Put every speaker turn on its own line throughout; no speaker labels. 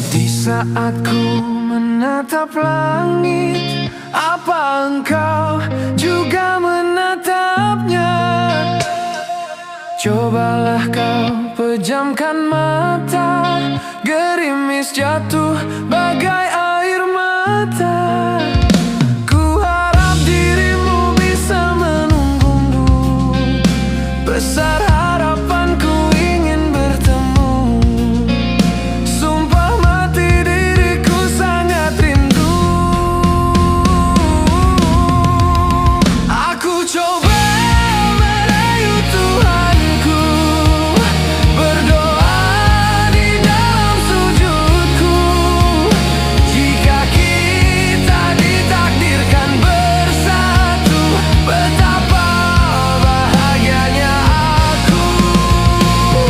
Di saat ku menatap langit, apa engkau juga menatapnya? Cobalah kau pejamkan mata, gerimis jatuh bagai air mata. Ku harap dirimu bisa menunggumu, besar harapanku ingin bertemu. Sumpah mati diriku sangat rindu. Aku coba merayu Tuhanku, berdoa di dalam sujudku. Jika kita ditakdirkan bersatu, betapa bahagianya aku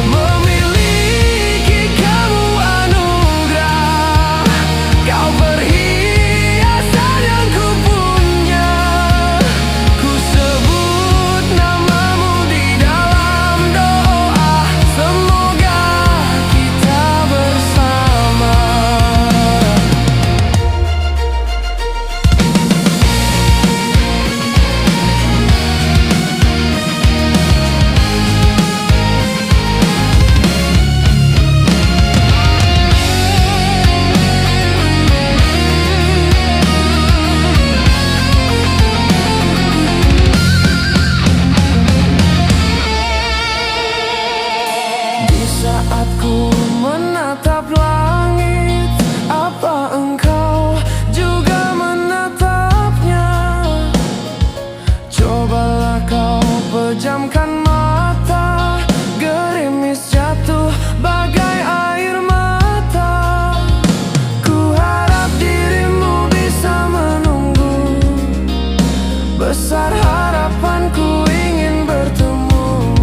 memiliki kamu anugerah. Kau perhiasan yang ku punya. Ku sebut namamu di dalam doa, semoga kita bersama. Di saat ku menatap langit, apa engkau juga menatapnya? Cobalah kau pejamkan mata, gerimis jatuh bagai air mata. Ku harap dirimu bisa menunggu, besar harapanku ingin bertemu.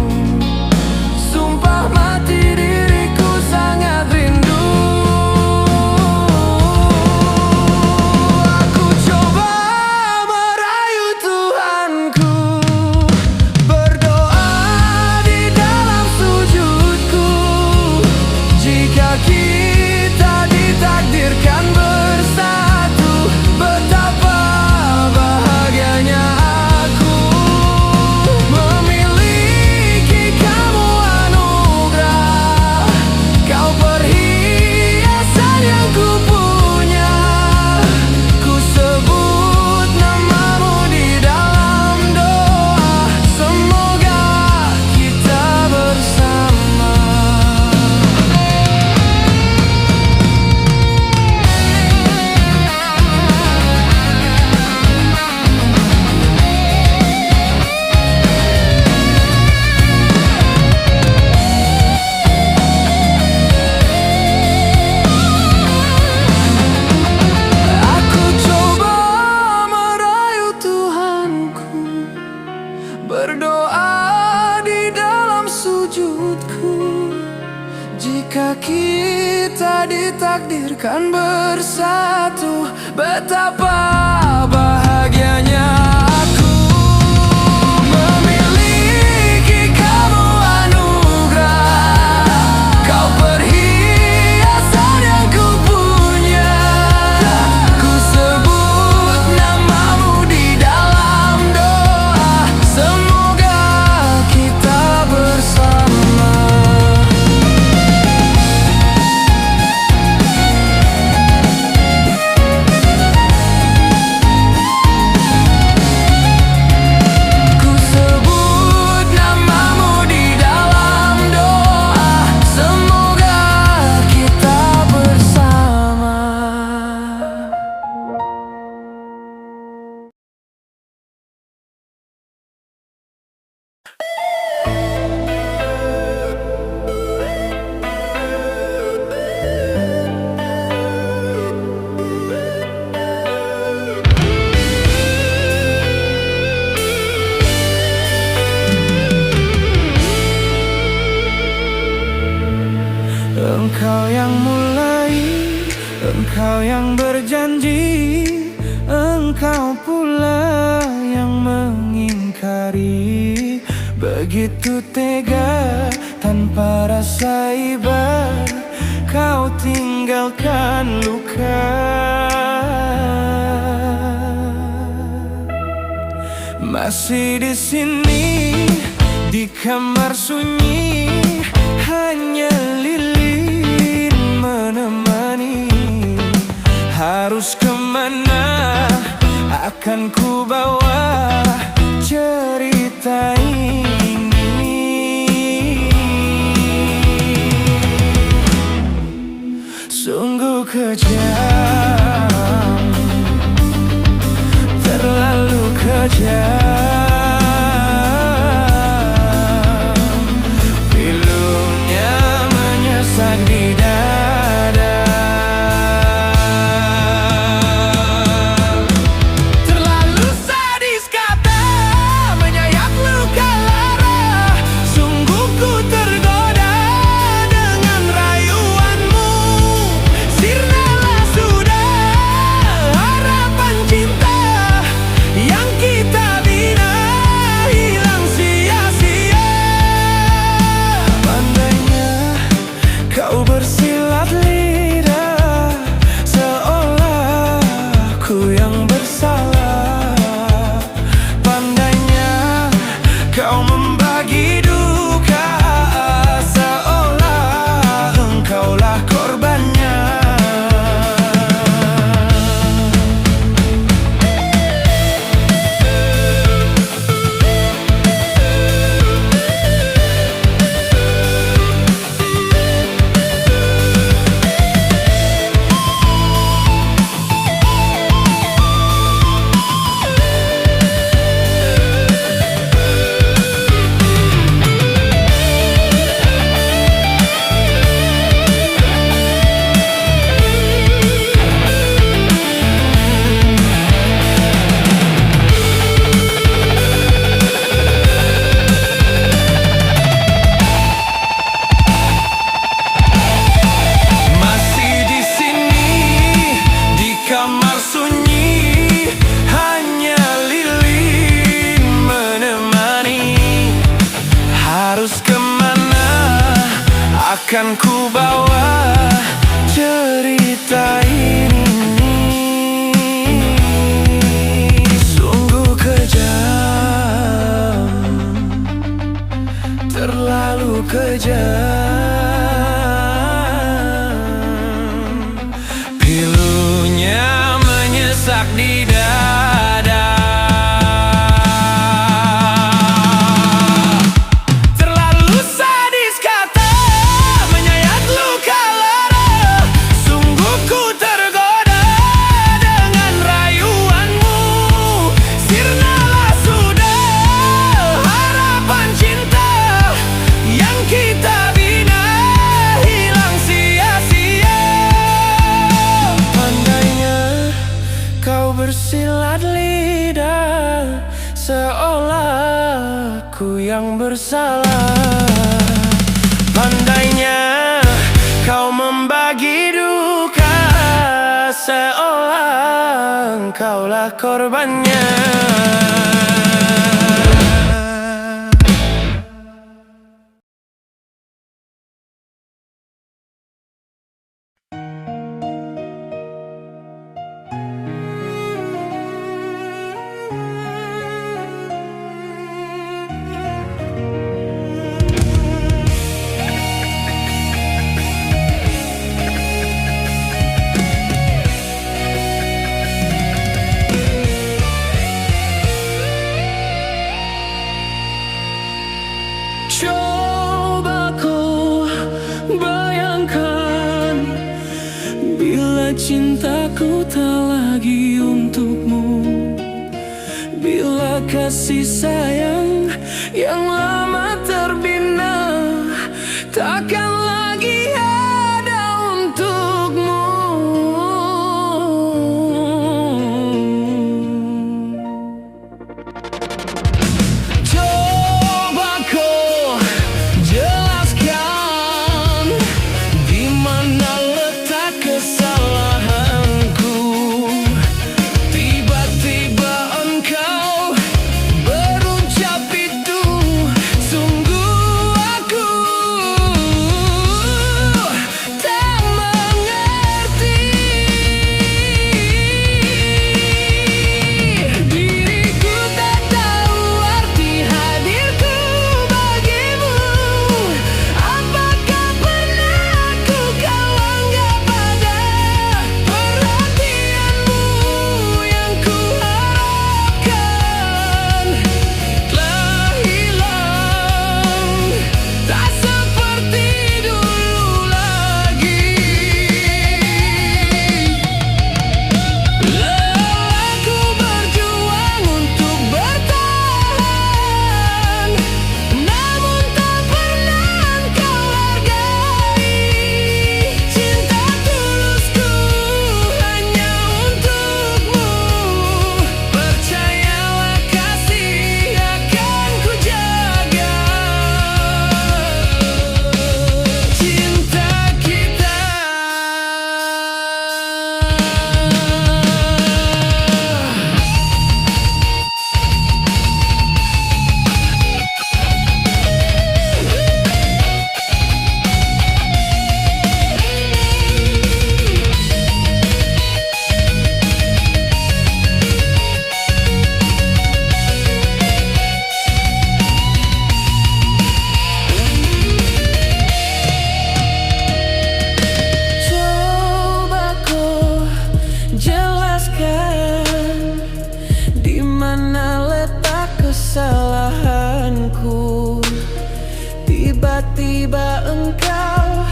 Sumpah mati diriku sangat rindu. Aku coba merayu Tuhanku, berdoa di dalam sujudku. Jika kita ditakdirkan bersatu, betapa bahagianya aku memiliki kamu anugerah. Kau perhiasan yang ku punya. Ku sebut namamu di dalam doa, semoga kita bersama. Aku coba merayu Tuhanku, berdoa di dalam sujudku. Jika kita ditakdirkan bersatu, betapa bahagianya aku memiliki kamu anugerah. Kau perhiasan yang ku punya. Ku sebut namamu di dalam doa, semoga kita bersama. Engkau yang mulai, engkau yang berjanji, engkau pula yang mengingkari. Begitu tega tanpa rasa iba, kau tinggalkan luka. Masih di sini, di kamar sunyi, hanya lilin menemani. Harus kemana akan ku bawa cerita ini? Sungguh kejam, terlalu kejam. Pilunya menyesak di dada. Terlalu sadis kata menyayat luka lara. Sungguh ku tergoda dengan rayuanmu. Sirnalah sudah harapan cinta yang kita bina hilang sia-sia. Pandainya kau bersilat lidah, seolah ku yang bersalah. Pandainya kau membagi duka, seolah engkaulah korbannya. Masih di sini, di kamar sunyi, hanya lilin menemani. Harus kemana akan ku bawa cerita ini? Sungguh kejam, terlalu kejam. Pilunya menyesak di dada. Terlalu sadis kata menyayat luka lara. Sungguh ku tergoda dengan rayuanmu. Sirnalah sudah harapan cinta yang kita bina hilang sia-sia. Pandainya kau bersilat lidah, seolah ku yang bersalah. Pandainya kau membagi duka, seolah engkaulah korbannya. Coba kau bayangkan bila cintaku tak lagi untukmu, bila kasih sayang yang lama terbina takkan lagi ada untukmu. Coba kau jelaskan di tiba-tiba engkau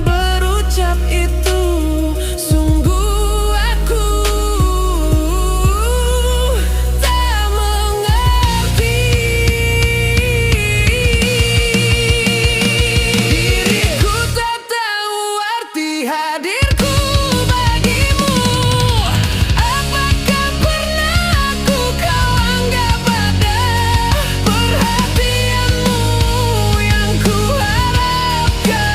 berucap itu. Sungguh aku tak mengerti. Diriku tak tahu arti hadirku bagimu. Apakah pernah aku kau anggap ada perhatianmu yang ku harapkan?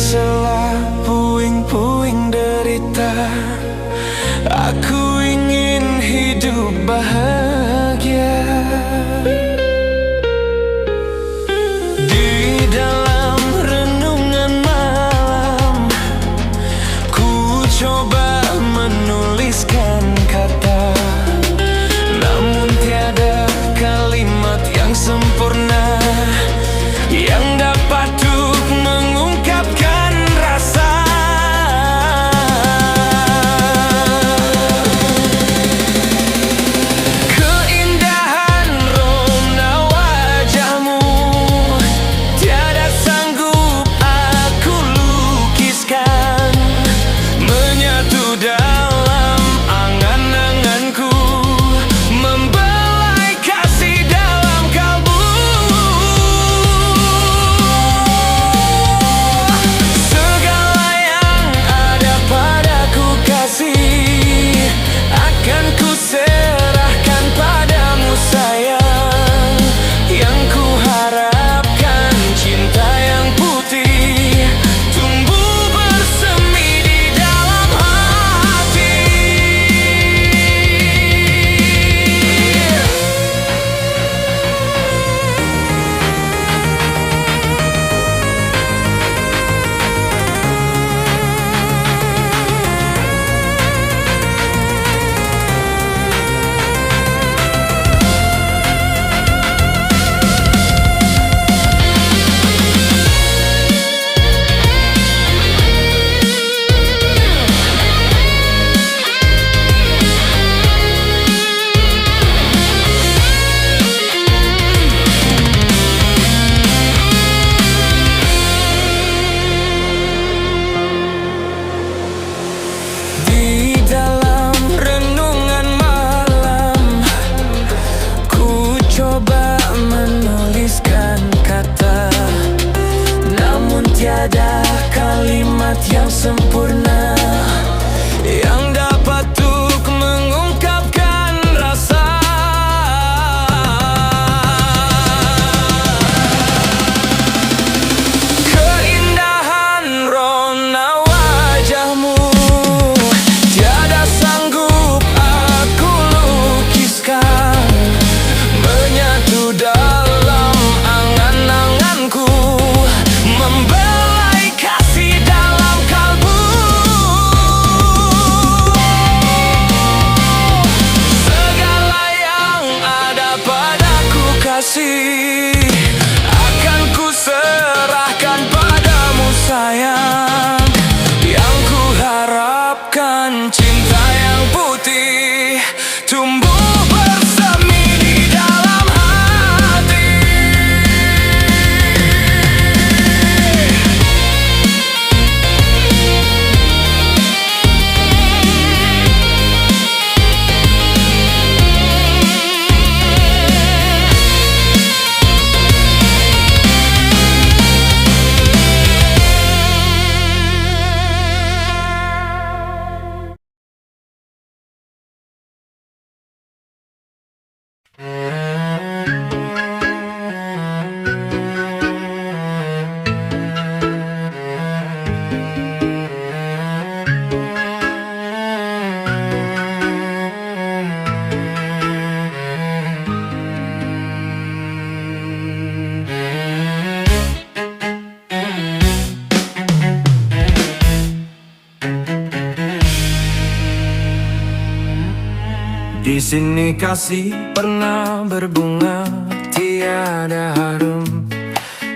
sela puing-puing derita, aku ingin hidup bahagia. Di dalam renungan malam, ku coba menuliskan kata, namun tiada kalimat yang sempurna yang dapat untuk mengungkapkan rasa. Keindahan rona wajahmu tiada sanggup aku lukiskan, menyatu dalam angan-anganku, membelai kasih dalam kalbu. Segala yang ada padaku kasih, akan ku serahkan padamu sayang. Yang ku harapkan cinta yang putih tumbuh bersemi di dalam hati. Di dalam renungan malam, ku coba menuliskan kata, namun tiada kalimat yang sempurna yang dapat untuk mengungkapkan rasa. Keindahan rona wajahmu tiada sanggup aku lukiskan, menyatu dalam angan-anganku, membelai kasih dalam kalbu. Segala yang ada padaku kasih, akan ku serahkan padamu sayang. Yang ku harapkan cinta yang putih tumbuh bersemi di dalam hati. Di sini kasih pernah berbunga, tiada harum,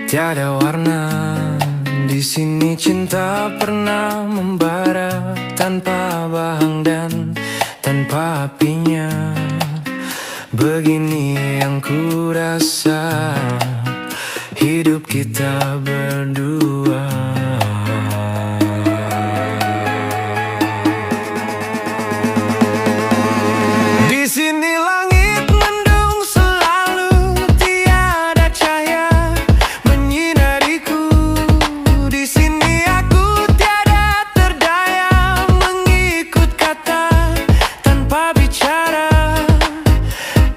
tiada warna. Di sini cinta pernah membara, tanpa bahang dan tanpa apinya. Begini yang ku rasa, hidup kita berdua. Di sini langit mendung selalu, tiada cahaya menyinariku. Di sini aku tiada terdaya, mengikut kata tanpa bicara.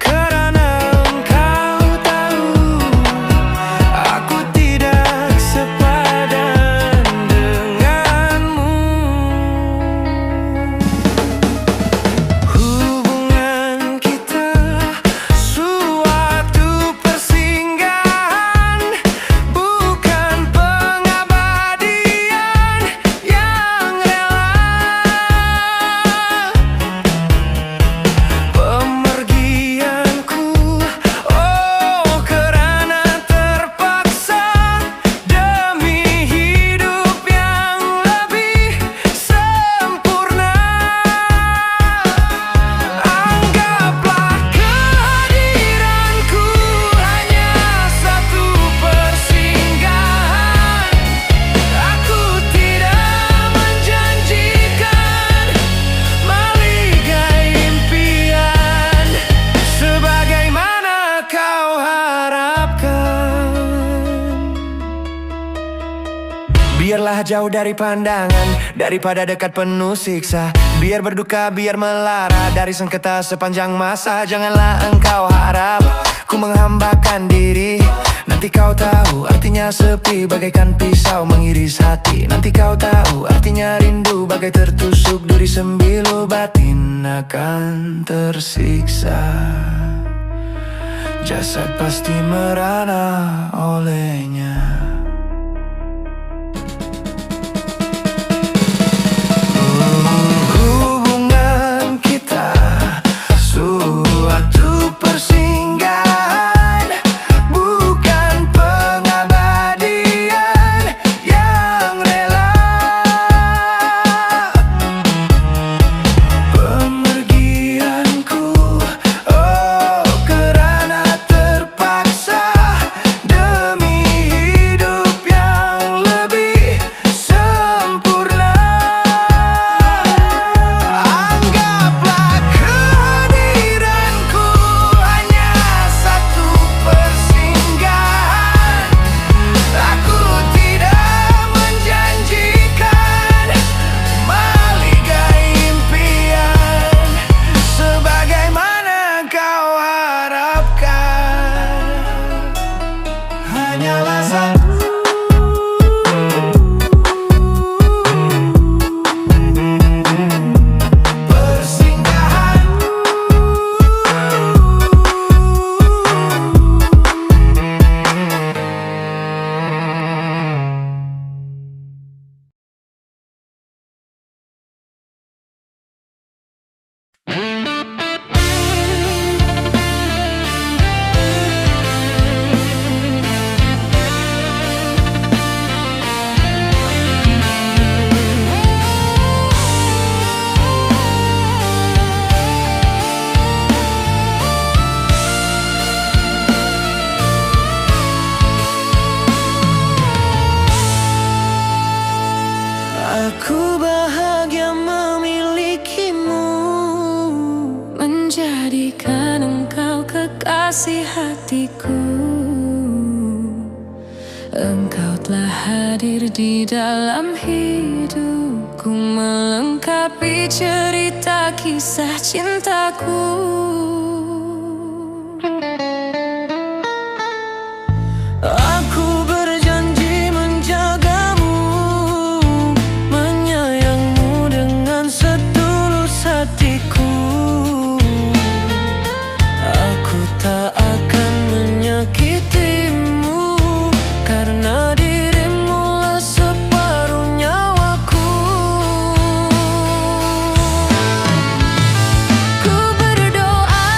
Karena engkau tahu, aku tidak sepadan.
Biarlah jauh dari pandangan, daripada dekat penuh siksa. Biar berduka, biar melara, dari sengketa sepanjang masa. Janganlah engkau harap ku menghambakan diri. Nanti kau tahu artinya sepi, bagaikan pisau mengiris hati. Nanti kau tahu artinya rindu, bagai tertusuk duri sembilu. Batin akan tersiksa, jasad pasti merana olehnya. Hubungan kita suatu persinggahan, bukan pengabadian yang rela. Pemergianku, oh kerana terpaksa, demi hidup yang lebih sempurna. Anggaplah kehadiranku hanya satu persinggahan. Aku tidak menjanjikan maligai impian sebagaimana kau harapkan. Hanyalah satu persinggahan. Aku bahagia memilikimu, menjadikan engkau kekasih hatiku. Engkau telah hadir di dalam hidupku, melengkapi cerita kisah cintaku. Aku berjanji menjagamu, menyayangmu dengan setulus hatiku. Aku tak akan menyakitimu, karena dirimulah separuh nyawaku. Ku berdoa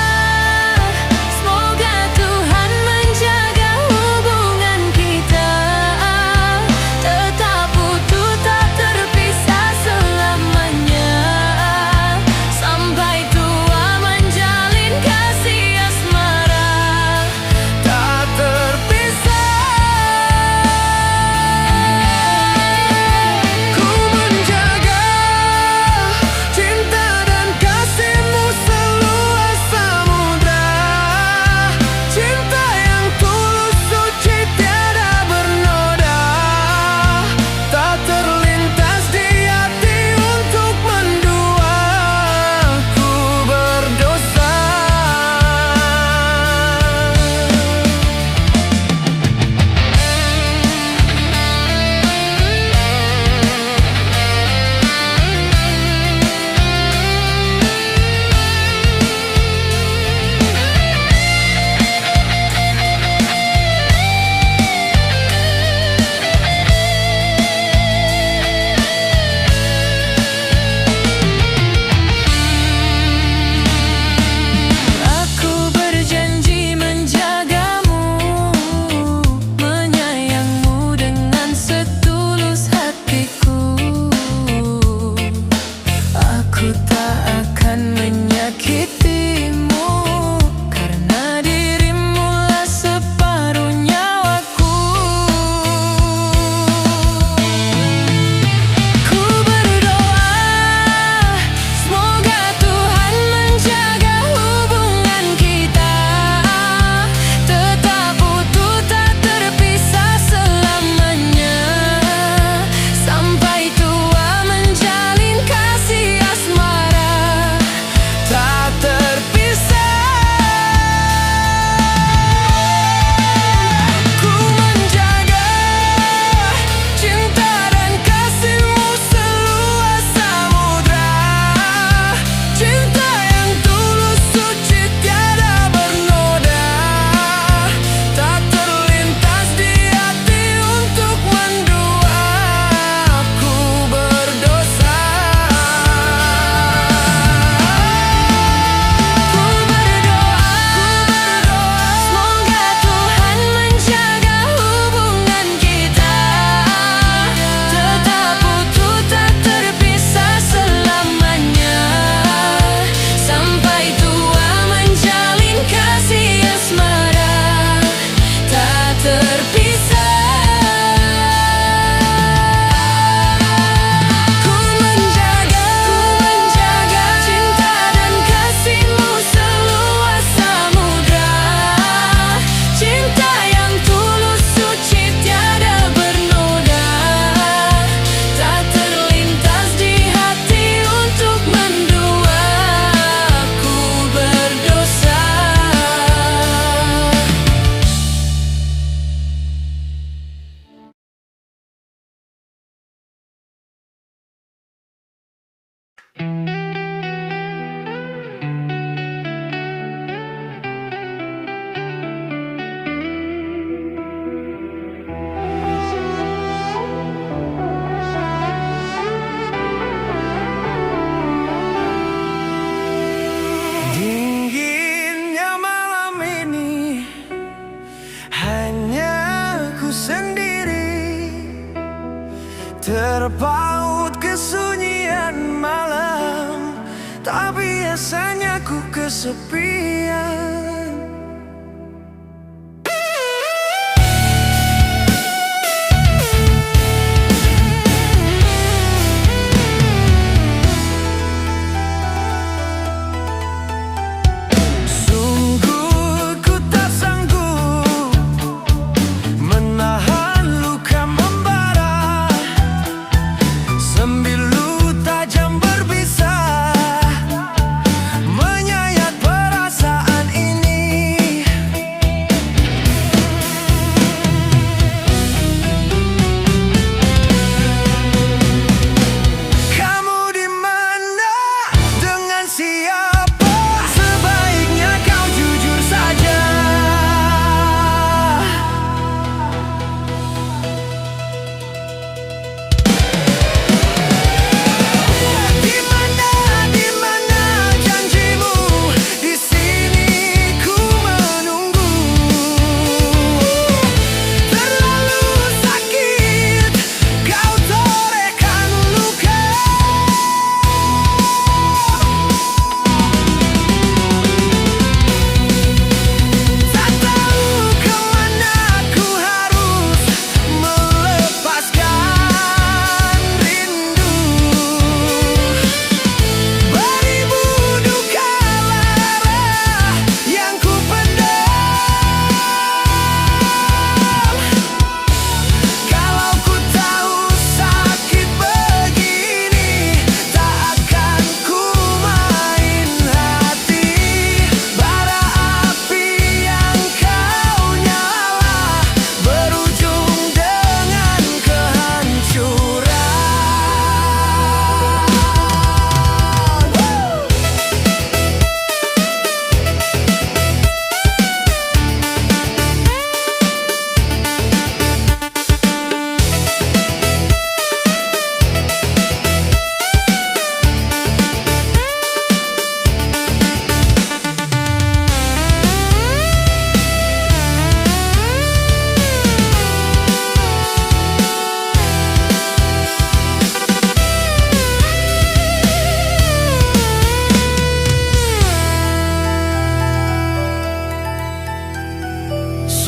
terpaut kesunyian malam, tak biasanya ku kesepian.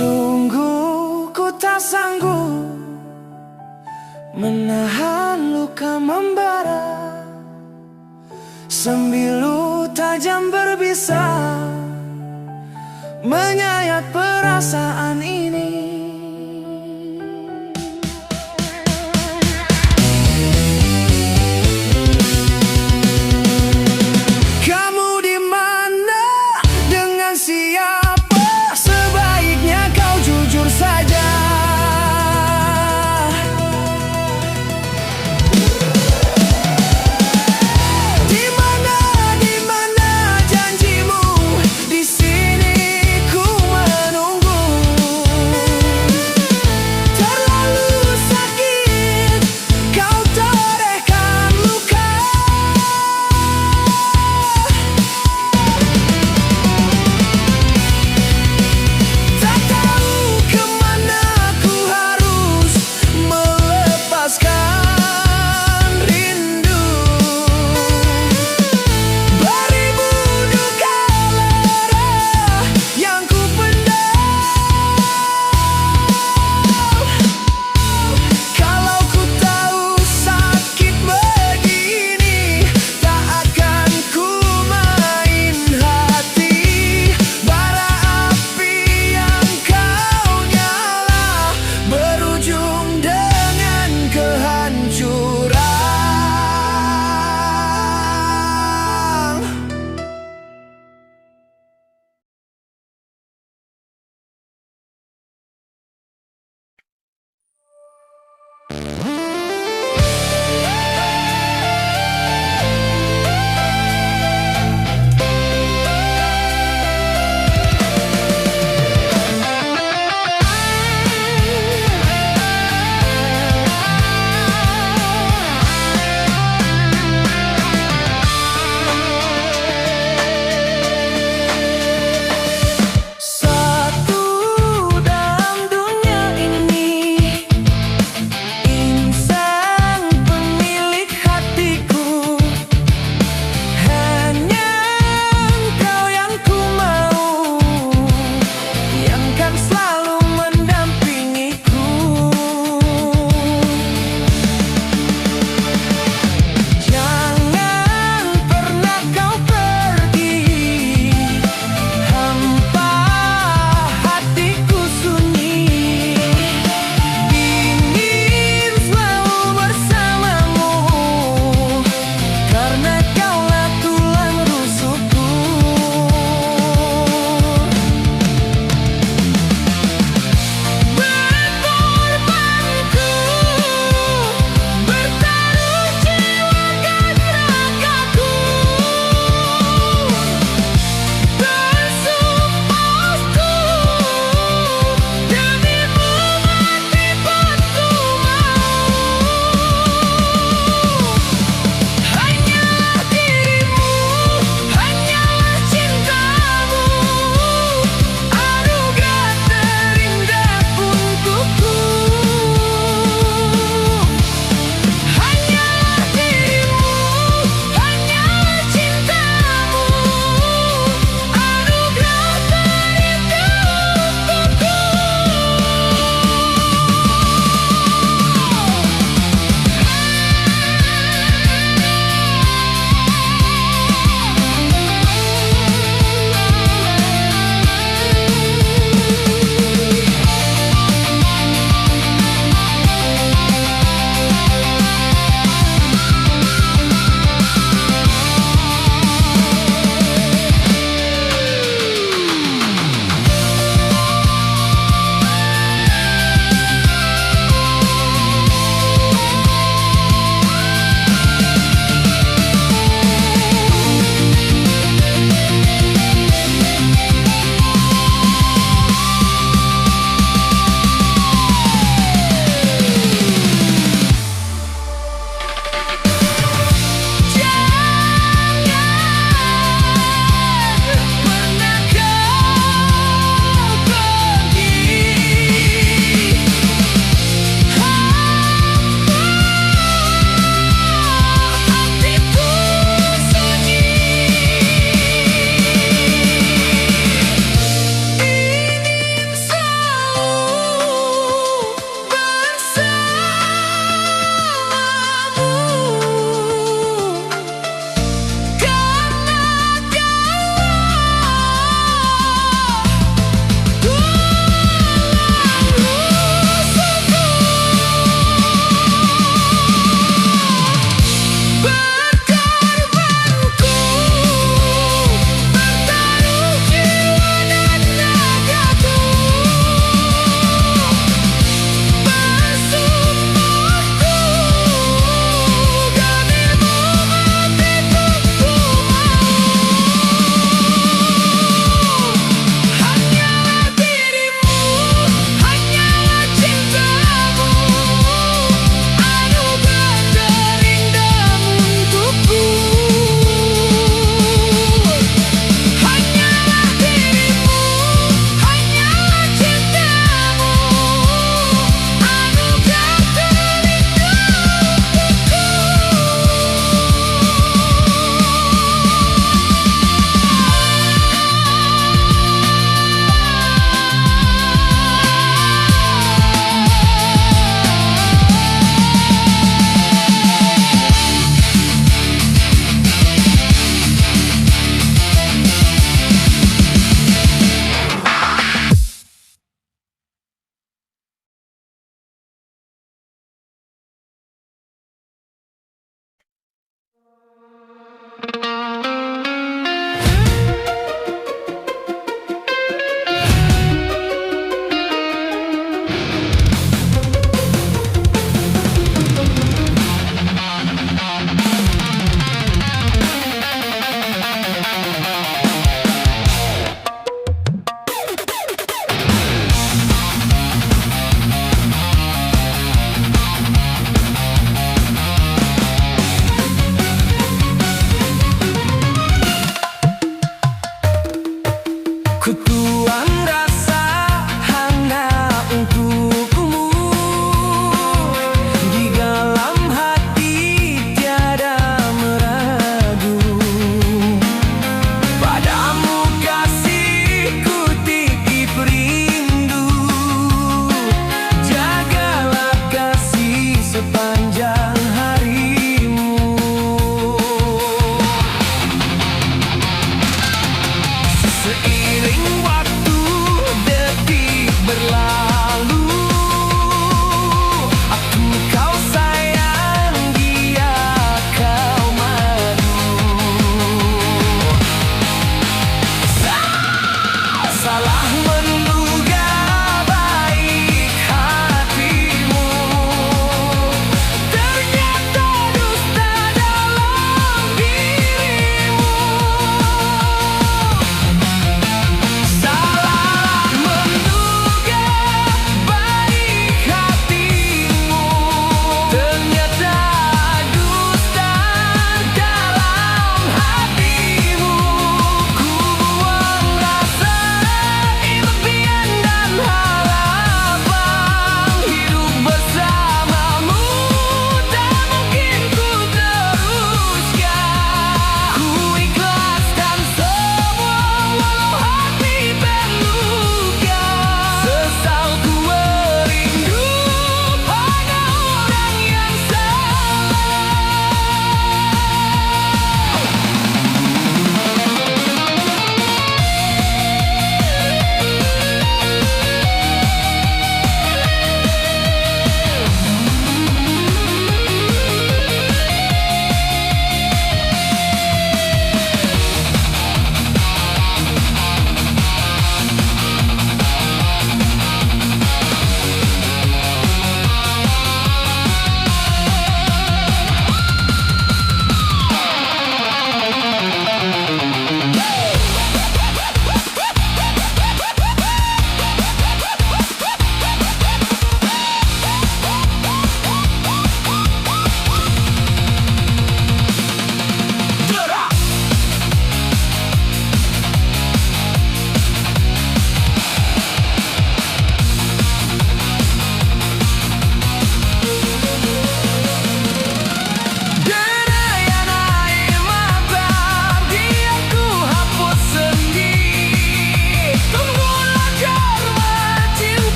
Sungguh ku tak sanggup menahan luka membara, sembilu tajam berbisa menyayat perasaan ini.